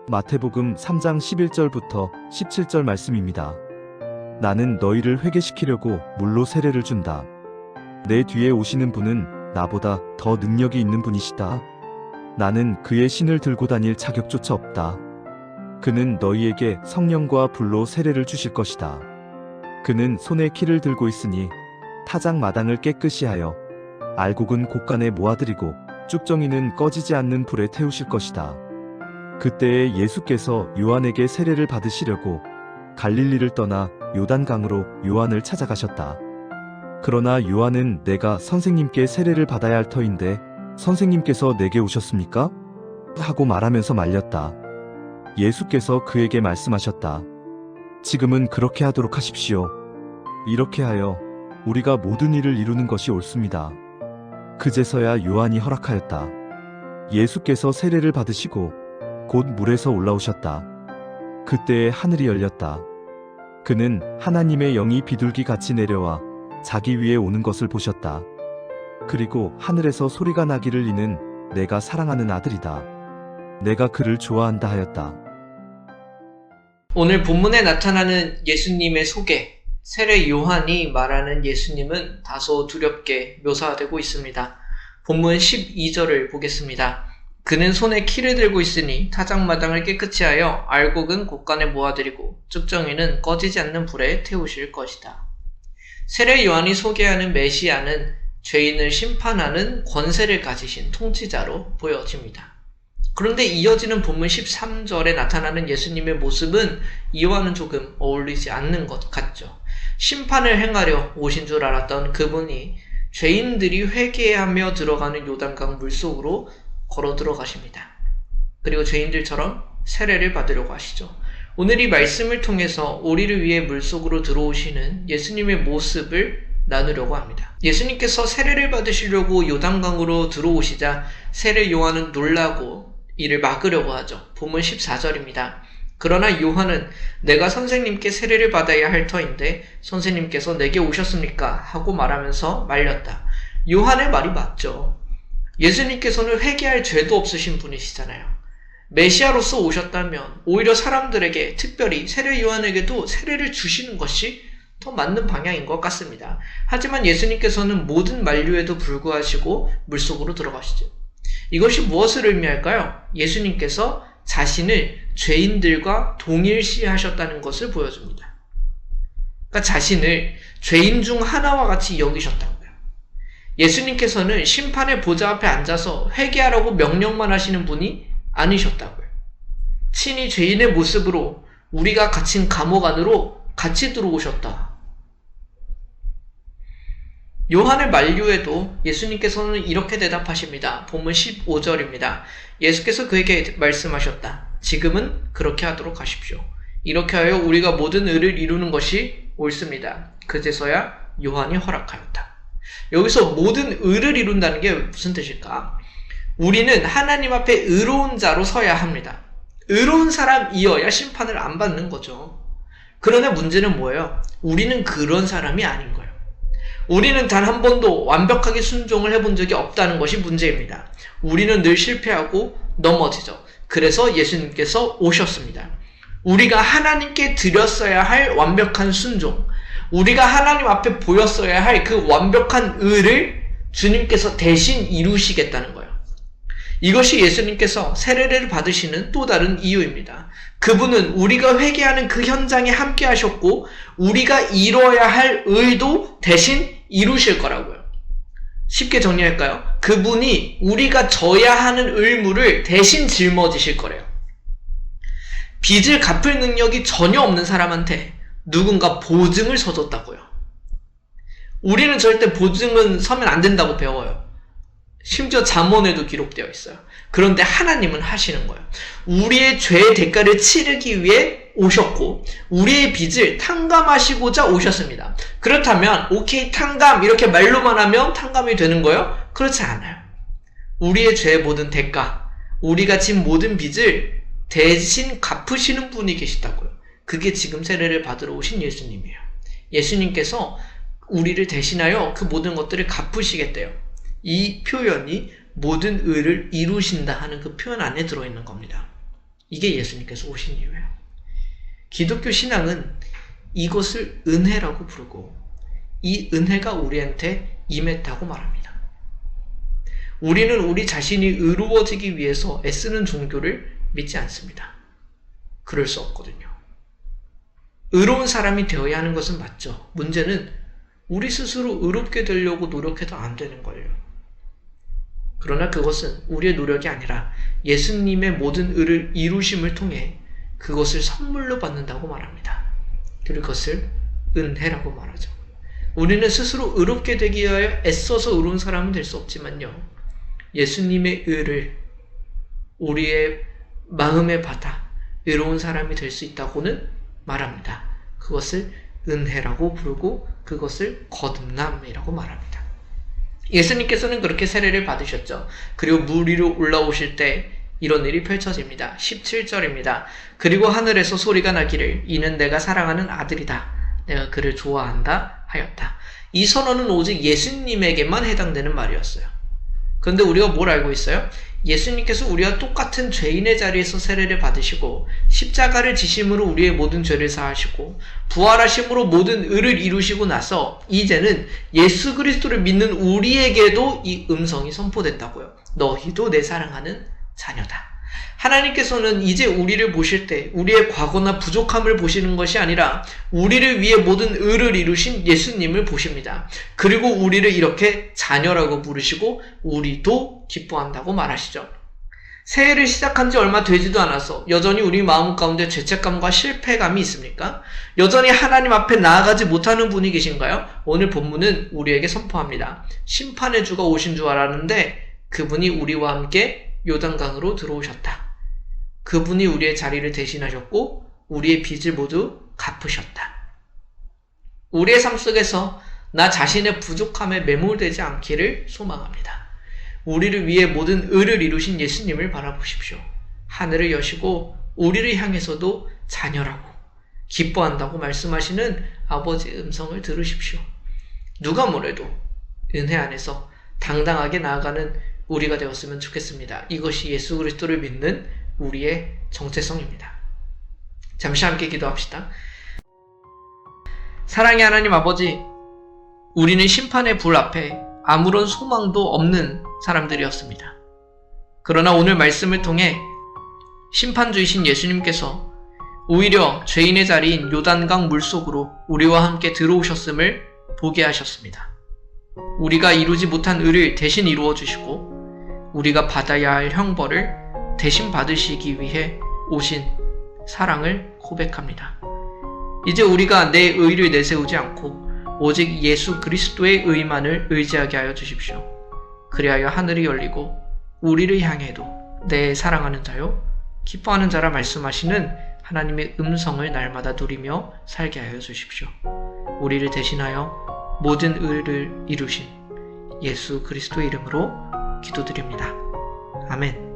마태복음 3장 11절부터 17절 말씀입니다. 나는 너희를 회개시키려고 물로 세례를 준다. 내 뒤에 오시는 분은 나보다 더 능력이 있는 분이시다. 나는 그의 신을 들고 다닐 자격조차 없다. 그는 너희에게 성령과 불로 세례를 주실 것이다. 그는 손에 키를 들고 있으니 타작 마당을 깨끗이 하여 알곡은 곳간에 모아들이고 쭉정이는 꺼지지 않는 불에 태우실 것이다. 그때에 예수께서 요한에게 세례를 받으시려고 갈릴리를 떠나 요단강으로 요한을 찾아가셨다. 그러나 요한은 내가 선생님께 세례를 받아야 할 터인데 선생님께서 내게 오셨습니까? 하고 말하면서 말렸다. 예수께서 그에게 말씀하셨다. 지금은 그렇게 하도록 하십시오. 이렇게 하여 우리가 모든 일을 이루는 것이 옳습니다. 그제서야 요한이 허락하였다. 예수께서 세례를 받으시고 곧 물에서 올라오셨다. 그때에 하늘이 열렸다. 그는 하나님의 영이 비둘기 같이 내려와 자기 위에 오는 것을 보셨다. 그리고 하늘에서 소리가 나기를 이는 내가 사랑하는 아들이다. 내가 그를 좋아한다 하였다. 오늘 본문에 나타나는 예수님의 소개, 세례 요한이 말하는 예수님은 다소 두렵게 묘사되고 있습니다. 본문 12절을 보겠습니다. 그는 손에 키를 들고 있으니 타작마당을 깨끗이 하여 알곡은 곳간에 모아들이고 쭉정이는 꺼지지 않는 불에 태우실 것이다. 세례 요한이 소개하는 메시아는 죄인을 심판하는 권세를 가지신 통치자로 보여집니다. 그런데 이어지는 본문 13절에 나타나는 예수님의 모습은 이와는 조금 어울리지 않는 것 같죠. 심판을 행하려 오신 줄 알았던 그분이 죄인들이 회개하며 들어가는 요단강 물속으로 걸어 들어가십니다. 그리고 죄인들처럼 세례를 받으려고 하시죠. 오늘 이 말씀을 통해서 우리를 위해 물속으로 들어오시는 예수님의 모습을 나누려고 합니다. 예수님께서 세례를 받으시려고 요단강으로 들어오시자 세례 요한은 놀라고 이를 막으려고 하죠. 본문 14절입니다. 그러나 요한은 내가 선생님께 세례를 받아야 할 터인데 선생님께서 내게 오셨습니까? 하고 말하면서 말렸다. 요한의 말이 맞죠. 예수님께서는 회개할 죄도 없으신 분이시잖아요. 메시아로서 오셨다면 오히려 사람들에게, 특별히 세례 요한에게도 세례를 주시는 것이 더 맞는 방향인 것 같습니다. 하지만 예수님께서는 모든 만류에도 불구하시고 물속으로 들어가시죠. 이것이 무엇을 의미할까요? 예수님께서 자신을 죄인들과 동일시하셨다는 것을 보여줍니다. 그러니까 자신을 죄인 중 하나와 같이 여기셨다고요. 예수님께서는 심판의 보좌 앞에 앉아서 회개하라고 명령만 하시는 분이 아니셨다고요. 친히 죄인의 모습으로 우리가 갇힌 감옥 안으로 같이 들어오셨다. 요한의 만류에도 예수님께서는 이렇게 대답하십니다. 본문 15절입니다. 예수께서 그에게 말씀하셨다. 지금은 그렇게 하도록 하십시오. 이렇게 하여 우리가 모든 의를 이루는 것이 옳습니다. 그제서야 요한이 허락하였다. 여기서 모든 의를 이룬다는 게 무슨 뜻일까? 우리는 하나님 앞에 의로운 자로 서야 합니다. 의로운 사람이어야 심판을 안 받는 거죠. 그러나 문제는 뭐예요? 우리는 그런 사람이 아닌 거예요. 우리는 단 한 번도 완벽하게 순종을 해본 적이 없다는 것이 문제입니다. 우리는 늘 실패하고 넘어지죠. 그래서 예수님께서 오셨습니다. 우리가 하나님께 드렸어야 할 완벽한 순종, 우리가 하나님 앞에 보였어야 할 그 완벽한 의를 주님께서 대신 이루시겠다는 거예요. 이것이 예수님께서 세례를 받으시는 또 다른 이유입니다. 그분은 우리가 회개하는 그 현장에 함께 하셨고 우리가 이루어야 할 의도 대신 이루실 거라고요. 쉽게 정리할까요? 그분이 우리가 져야 하는 의무를 대신 짊어지실 거래요. 빚을 갚을 능력이 전혀 없는 사람한테 누군가 보증을 서줬다고요. 우리는 절대 보증은 서면 안 된다고 배워요. 심지어 잠언에도 기록되어 있어요. 그런데 하나님은 하시는 거예요. 우리의 죄의 대가를 치르기 위해 오셨고 우리의 빚을 탕감하시고자 오셨습니다. 그렇다면 오케이 탕감 이렇게 말로만 하면 탕감이 되는 거예요? 그렇지 않아요. 우리의 죄의 모든 대가, 우리가 진 모든 빚을 대신 갚으시는 분이 계시다고요. 그게 지금 세례를 받으러 오신 예수님이에요. 예수님께서 우리를 대신하여 그 모든 것들을 갚으시겠대요. 이 표현이 모든 의를 이루신다 하는 그 표현 안에 들어있는 겁니다. 이게 예수님께서 오신 이유예요. 기독교 신앙은 이것을 은혜라고 부르고 이 은혜가 우리한테 임했다고 말합니다. 우리는 우리 자신이 의로워지기 위해서 애쓰는 종교를 믿지 않습니다. 그럴 수 없거든요. 의로운 사람이 되어야 하는 것은 맞죠. 문제는 우리 스스로 의롭게 되려고 노력해도 안 되는 거예요. 그러나 그것은 우리의 노력이 아니라 예수님의 모든 의를 이루심을 통해 그것을 선물로 받는다고 말합니다. 그리고 그것을 은혜라고 말하죠. 우리는 스스로 의롭게 되기 위하여 애써서 의로운 사람은 될 수 없지만요. 예수님의 의를 우리의 마음에 받아 의로운 사람이 될 수 있다고는 말합니다. 그것을 은혜라고 부르고 그것을 거듭남이라고 말합니다. 예수님께서는 그렇게 세례를 받으셨죠. 그리고 물 위로 올라오실 때 이런 일이 펼쳐집니다. 17절입니다. 그리고 하늘에서 소리가 나기를 이는 내가 사랑하는 아들이다. 내가 그를 좋아한다 하였다. 이 선언은 오직 예수님에게만 해당되는 말이었어요. 그런데 우리가 뭘 알고 있어요? 예수님께서 우리와 똑같은 죄인의 자리에서 세례를 받으시고 십자가를 지심으로 우리의 모든 죄를 사하시고 부활하심으로 모든 의를 이루시고 나서 이제는 예수 그리스도를 믿는 우리에게도 이 음성이 선포된다고요. 너희도 내 사랑하는 자녀다. 하나님께서는 이제 우리를 보실 때 우리의 과거나 부족함을 보시는 것이 아니라 우리를 위해 모든 의를 이루신 예수님을 보십니다. 그리고 우리를 이렇게 자녀라고 부르시고 우리도 기뻐한다고 말하시죠. 새해를 시작한 지 얼마 되지도 않아서 여전히 우리 마음 가운데 죄책감과 실패감이 있습니까? 여전히 하나님 앞에 나아가지 못하는 분이 계신가요? 오늘 본문은 우리에게 선포합니다. 심판의 주가 오신 줄 알았는데 그분이 우리와 함께 요단강으로 들어오셨다. 그분이 우리의 자리를 대신하셨고 우리의 빚을 모두 갚으셨다. 우리의 삶 속에서 나 자신의 부족함에 매몰되지 않기를 소망합니다. 우리를 위해 모든 의를 이루신 예수님을 바라보십시오. 하늘을 여시고 우리를 향해서도 자녀라고 기뻐한다고 말씀하시는 아버지의 음성을 들으십시오. 누가 뭐래도 은혜 안에서 당당하게 나아가는 우리가 되었으면 좋겠습니다. 이것이 예수 그리스도를 믿는 우리의 정체성입니다. 잠시 함께 기도합시다. 사랑의 하나님 아버지, 우리는 심판의 불 앞에 아무런 소망도 없는 사람들이었습니다. 그러나 오늘 말씀을 통해 심판주이신 예수님께서 오히려 죄인의 자리인 요단강 물속으로 우리와 함께 들어오셨음을 보게 하셨습니다. 우리가 이루지 못한 의를 대신 이루어 주시고 우리가 받아야 할 형벌을 대신 받으시기 위해 오신 사랑을 고백합니다. 이제 우리가 내 의를 내세우지 않고 오직 예수 그리스도의 의만을 의지하게 하여 주십시오. 그리하여 하늘이 열리고 우리를 향해도 내 사랑하는 자요 기뻐하는 자라 말씀하시는 하나님의 음성을 날마다 누리며 살게 하여 주십시오. 우리를 대신하여 모든 의를 이루신 예수 그리스도의 이름으로 기도드립니다. 아멘.